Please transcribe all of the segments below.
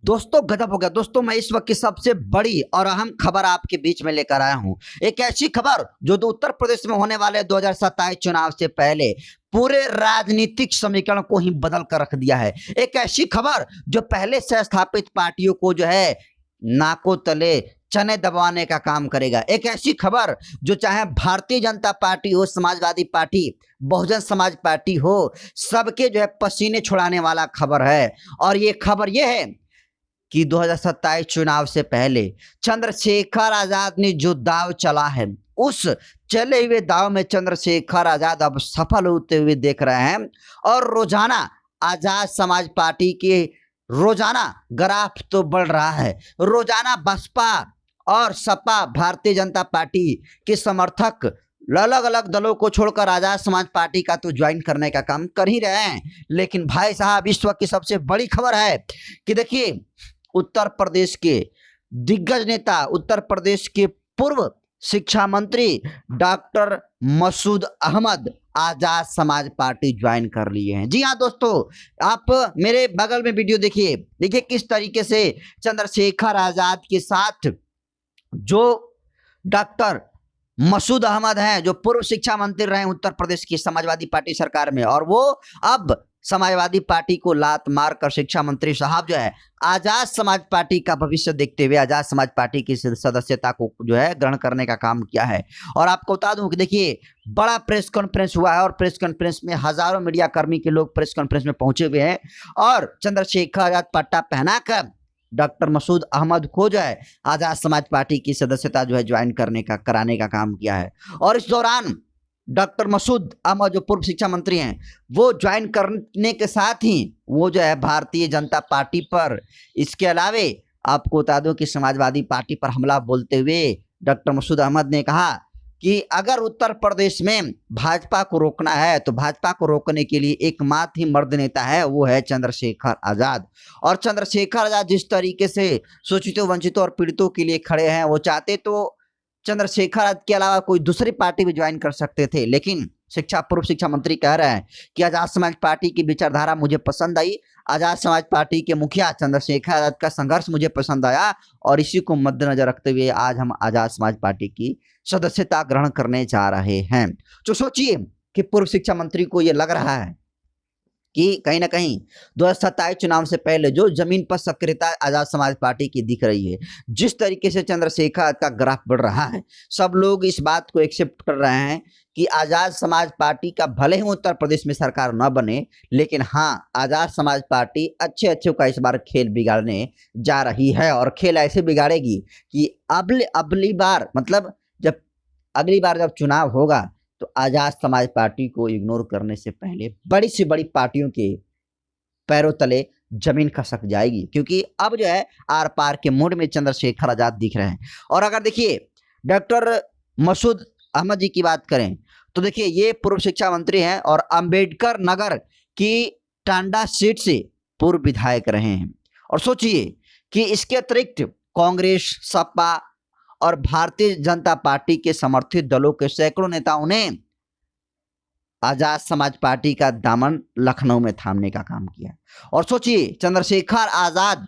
दोस्तों गजब हो गया। दोस्तों मैं इस वक्त की सबसे बड़ी और अहम खबर आपके बीच में लेकर आया हूं। एक ऐसी खबर जो उत्तर प्रदेश में होने वाले 2027 चुनाव से पहले पूरे राजनीतिक समीकरण को ही बदल कर रख दिया है। एक ऐसी खबर जो पहले से स्थापित पार्टियों को जो है नाकों तले चने दबाने का काम करेगा। एक ऐसी खबर जो चाहे भारतीय जनता पार्टी हो, समाजवादी पार्टी, बहुजन समाज पार्टी हो, सबके जो है पसीने छुड़ाने वाला खबर है। और ये खबर ये है कि 2027 चुनाव से पहले चंद्रशेखर आजाद ने जो दाव चला है, उस चले हुए दाव में चंद्रशेखर आजाद अब सफल होते हुए देख रहे हैं। और रोजाना आजाद समाज पार्टी के रोजाना ग्राफ तो बढ़ रहा है। रोजाना बसपा और सपा भारतीय जनता पार्टी के समर्थक अलग अलग दलों को छोड़कर आजाद समाज पार्टी का तो ज्वाइन करने का काम कर ही रहे हैं। लेकिन भाई साहब, इस वक्त की सबसे बड़ी खबर है कि देखिए, उत्तर प्रदेश के दिग्गज नेता, उत्तर प्रदेश के पूर्व शिक्षा मंत्री doctor Masood Ahmad Azad Samaj party join कर लिए हैं। जी हाँ दोस्तों, आप मेरे बगल में वीडियो देखिए। देखिए किस तरीके से चंद्रशेखर आजाद के साथ जो डॉक्टर मसूद अहमद हैं, जो पूर्व शिक्षा मंत्री रहे उत्तर प्रदेश की समाजवादी पार्टी सरकार में, और वो अब समाजवादी पार्टी को लात मार कर शिक्षा मंत्री साहब जो है आजाद समाज पार्टी का भविष्य देखते हुए आजाद समाज पार्टी की सदस्यता को जो है ग्रहण करने का काम किया है। और आपको बता दूं कि देखिए, बड़ा प्रेस कॉन्फ्रेंस हुआ है और प्रेस कॉन्फ्रेंस में हजारों मीडिया कर्मी के लोग प्रेस कॉन्फ्रेंस में पहुंचे हुए हैं। और चंद्रशेखर आजाद पट्टा पहनाकर डॉक्टर मसूद अहमद को जो है आजाद समाज पार्टी की सदस्यता जो है ज्वाइन कराने का काम किया है। और इस दौरान डॉक्टर मसूद अहमद जो पूर्व शिक्षा मंत्री हैं, वो ज्वाइन करने के साथ ही वो जो है भारतीय जनता पार्टी पर, इसके अलावे आपको बता दूं कि समाजवादी पार्टी पर हमला बोलते हुए डॉक्टर मसूद अहमद ने कहा कि अगर उत्तर प्रदेश में भाजपा को रोकना है तो भाजपा को रोकने के लिए एकमात्र ही मर्द नेता है, वो है चंद्रशेखर आजाद। और चंद्रशेखर आजाद जिस तरीके से शोषितों, वंचितों और पीड़ितों के लिए खड़े हैं, वो चाहते तो चंद्रशेखर आजाद के अलावा कोई दूसरी पार्टी भी ज्वाइन कर सकते थे। लेकिन पूर्व शिक्षा मंत्री कह रहे हैं कि आजाद समाज पार्टी की विचारधारा मुझे पसंद आई, आजाद समाज पार्टी के मुखिया चंद्रशेखर आजाद का संघर्ष मुझे पसंद आया, और इसी को मद्देनजर रखते हुए आज हम आजाद समाज पार्टी की सदस्यता ग्रहण करने जा रहे हैं। तो सोचिए कि पूर्व शिक्षा मंत्री को यह लग रहा है कि कहीं ना कहीं 2027 चुनाव से पहले जो जमीन पर सक्रियता आजाद समाज पार्टी की दिख रही है, जिस तरीके से चंद्रशेखर का ग्राफ बढ़ रहा है, सब लोग इस बात को एक्सेप्ट कर रहे हैं कि आजाद समाज पार्टी का भले ही उत्तर प्रदेश में सरकार न बने, लेकिन हाँ, आजाद समाज पार्टी अच्छे अच्छे का इस बार खेल बिगाड़ने जा रही है। और खेल ऐसे बिगाड़ेगी कि अगली बार जब चुनाव होगा तो आजाद समाज पार्टी को इग्नोर करने से पहले बड़ी से बड़ी पार्टियों के पैरों तले जमीन खसक जाएगी, क्योंकि अब जो है आर पार के मूड में चंद्रशेखर आजाद दिख रहे हैं। और अगर देखिए डॉक्टर मसूद अहमद जी की बात करें तो देखिए, ये पूर्व शिक्षा मंत्री हैं और अंबेडकर नगर की टांडा सीट से पूर्व विधायक रहे हैं। और सोचिए कि इसके अतिरिक्त कांग्रेस, सपा और भारतीय जनता पार्टी के समर्थित दलों के सैकड़ों नेताओं ने आजाद समाज पार्टी का दामन लखनऊ में थामने का काम किया। और सोचिए, चंद्रशेखर आजाद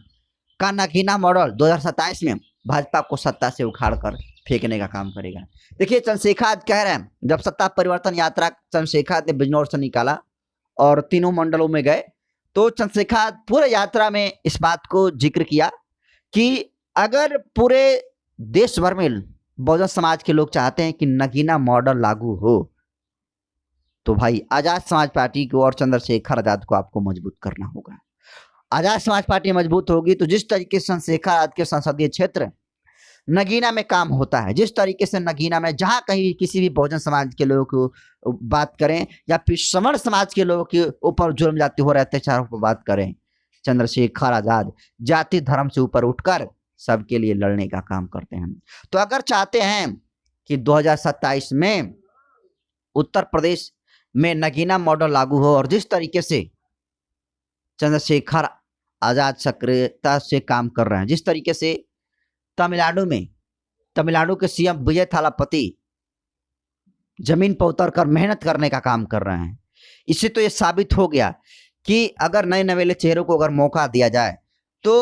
का नगीना मॉडल 2027 में भाजपा को सत्ता से उखाड़कर फेंकने का काम करेगा। देखिए, चंद्रशेखर आज कह रहे हैं, जब सत्ता परिवर्तन यात्रा चंद्रशेखर ने बिजनौर से निकाला और तीनों मंडलों में गए, तो चंद्रशेखर पूरे यात्रा में इस बात को जिक्र किया कि अगर पूरे देश भर में बहुजन समाज के लोग चाहते हैं कि नगीना मॉडल लागू हो, तो भाई आजाद समाज पार्टी को और चंद्रशेखर आजाद को आपको मजबूत करना होगा। आजाद समाज पार्टी मजबूत होगी तो जिस तरीके से चंद्रशेखर आजाद के संसदीय क्षेत्र नगीना में काम होता है, जिस तरीके से नगीना में जहां कहीं किसी भी बहुजन समाज के लोगों को बात करें या फिर सवर्ण समाज के लोगों के ऊपर जुर्म जाति हो रहे अत्याचारों पर बात करें, चंद्रशेखर आजाद जाति धर्म से ऊपर उठकर सबके लिए लड़ने का काम करते हैं। तो अगर चाहते हैं कि 2027 में उत्तर प्रदेश में नगीना मॉडल लागू हो और जिस तरीके से चंद्रशेखर आजाद सक्रियता से काम कर रहे हैं, जिस तरीके से तमिलनाडु के सीएम विजय थालापति जमीन पर उतरकर मेहनत करने का काम कर रहे हैं, इससे तो ये साबित हो गया कि अगर नए नवेले चेहरों को अगर मौका दिया जाए तो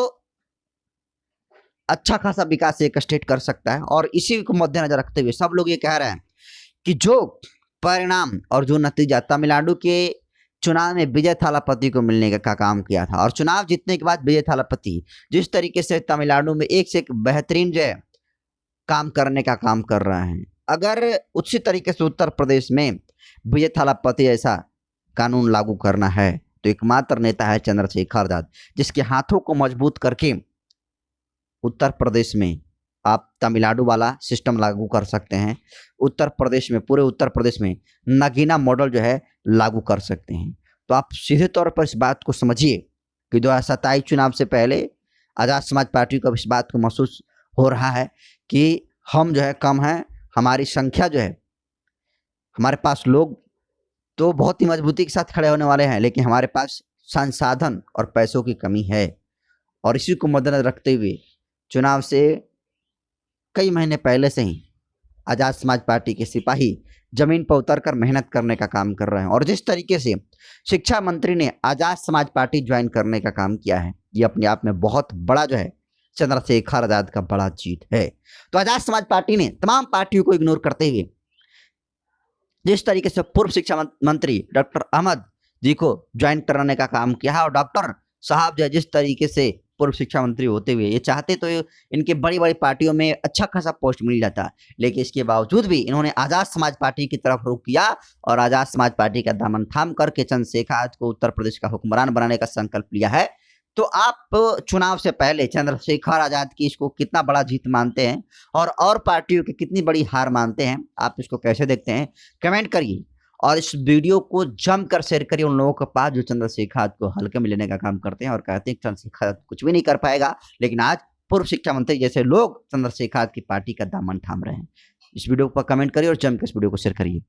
अच्छा खासा विकास एक स्टेट कर सकता है। और इसी को मद्देनजर रखते हुए सब लोग ये कह रहे हैं कि जो परिणाम और जो नतीजा तमिलनाडु के चुनाव में विजय थालापति को मिलने का काम किया था, और चुनाव जीतने के बाद विजय थालापति जिस तरीके से तमिलनाडु में एक से एक बेहतरीन जो है काम करने का काम कर रहे हैं, अगर उसी तरीके से उत्तर प्रदेश में विजय थालापति ऐसा कानून लागू करना है तो एकमात्र नेता है चंद्रशेखर आजाद, जिसके हाथों को मजबूत करके उत्तर प्रदेश में आप तमिलनाडु वाला सिस्टम लागू कर सकते हैं। उत्तर प्रदेश में, पूरे उत्तर प्रदेश में नगीना मॉडल जो है लागू कर सकते हैं। तो आप सीधे तौर पर इस बात को समझिए कि 2027 चुनाव से पहले आज़ाद समाज पार्टी को इस बात को महसूस हो रहा है कि हम जो है कम हैं, हमारी संख्या जो है, हमारे पास लोग तो बहुत ही मजबूती के साथ खड़े होने वाले हैं, लेकिन हमारे पास संसाधन और पैसों की कमी है। और इसी को मद्देनजर रखते हुए चुनाव से कई महीने पहले से ही आज़ाद समाज पार्टी के सिपाही जमीन पर उतरकर मेहनत करने का काम कर रहे हैं। और जिस तरीके से शिक्षा मंत्री ने आज़ाद समाज पार्टी ज्वाइन करने का काम किया है, ये अपने आप में बहुत बड़ा जो है चंद्रशेखर आजाद का बड़ा जीत है। तो आज़ाद समाज पार्टी ने तमाम पार्टियों को इग्नोर करते हुए जिस तरीके से पूर्व शिक्षा मंत्री डॉक्टर अहमद जी को ज्वाइन कराने का काम किया है, और डॉक्टर साहब जो जिस तरीके से पूर्व शिक्षा मंत्री होते हुए ये चाहते तो इनके बड़ी बड़ी पार्टियों में अच्छा खासा पोस्ट मिल जाता, लेकिन इसके बावजूद भी इन्होंने आज़ाद समाज पार्टी की तरफ रुख किया और आज़ाद समाज पार्टी का दामन थाम करके चंद्रशेखर आजाद को उत्तर प्रदेश का हुक्मरान बनाने का संकल्प लिया है। तो आप चुनाव से पहले चंद्रशेखर आजाद की इसको कितना बड़ा जीत मानते हैं और पार्टियों की कितनी बड़ी हार मानते हैं, आप इसको कैसे देखते हैं कमेंट करिए। और इस वीडियो को जमकर शेयर करिए उन लोगों के पास जो चंद्रशेखर आजाद को हल्के में लेने का काम करते हैं और कहते हैं कि चंद्रशेखर आजाद कुछ भी नहीं कर पाएगा, लेकिन आज पूर्व शिक्षा मंत्री जैसे लोग चंद्रशेखर आजाद की पार्टी का दामन थाम रहे हैं। इस वीडियो पर कमेंट करिए और जमकर इस वीडियो को शेयर करिए।